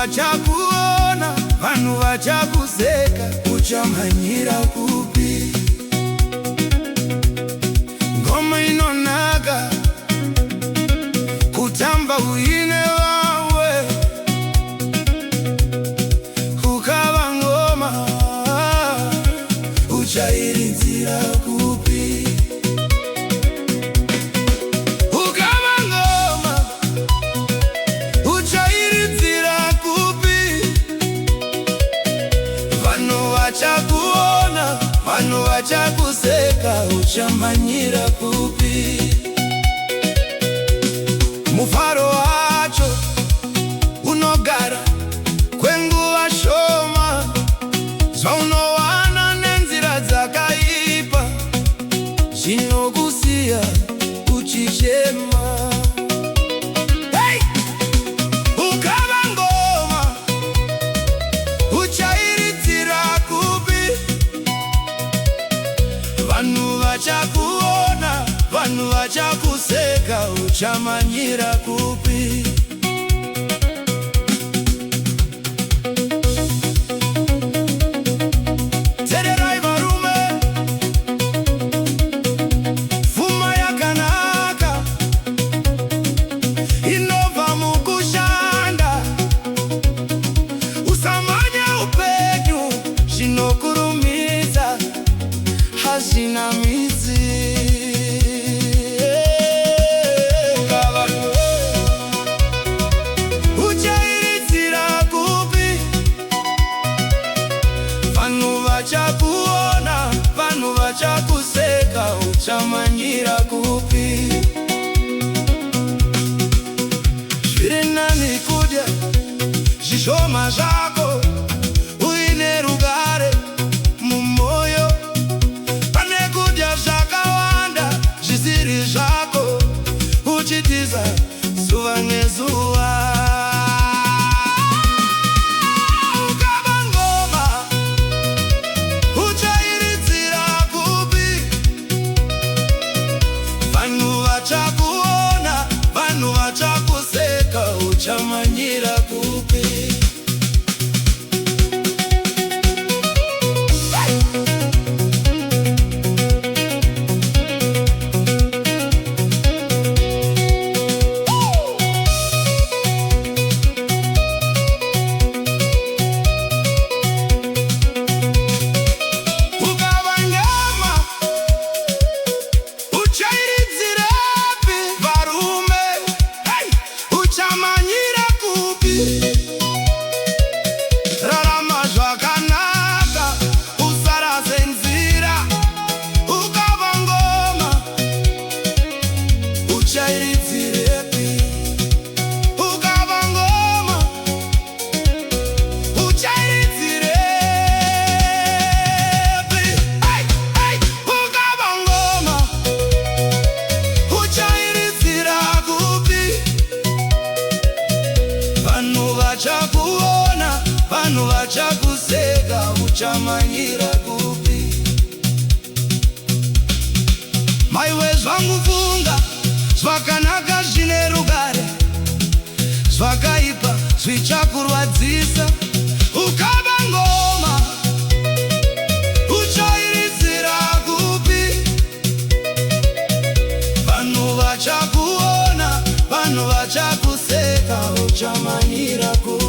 vachakuona, vanhu vachakuseka, uchamhanyira kupi? Ngoma inonaka kutamba uine wawe, ukava ngoma uchairidzira kupi? Ukava ngoma uchairidzira kupi? Vanhu vachakuona, vanhu vachakuseka, uchamhanyira kupi? Mufaro wacho unogara kwenguva shoma, zvaunowana nenzira dzakaipa, zvinokusiya uchichema. Hey! Ukava ngoma uchairidzira kupi? Vanhu vachakuona, vanhu vachakuseka, uchamhanyira kupi? Tererai varume, pfuma yakanaka inobva mukushanda. Usamhanya upenyu, zvinokurumidza hazvina midzi. Uchairidzira kupi? Vanhu vachakuona, vanhu vachakuseka, uchamhanyira kupi? Zviri nani kudya zvishoma zvako uine rugare mumwoyo, pane kudya zvakawanda zvisiri zvako, uchitiza zuva nezuva. Ukava ngoma uchairidzira kupi? Vanhu vachakuona, vanhu vachakuseka, uchamhanyira kupi? Rarama zvakanaka, usarase nzira. Ukava ngoma uchairidzirepi? Ukava ngoma uchairidzirepi? Ukava ngoma uchairidzira kupi? Vanhu vachakuona, vanhu vachakuseka, uchamhanyira kupi? Maiwe zvangu funga, zvakanaka zvine rugare, zvakaipa zvichakurwadzisa. Ukava ngoma uchairidzira kupi? Vanhu vachakuona, vanhu vachakuseka, uchamhanyira kupi?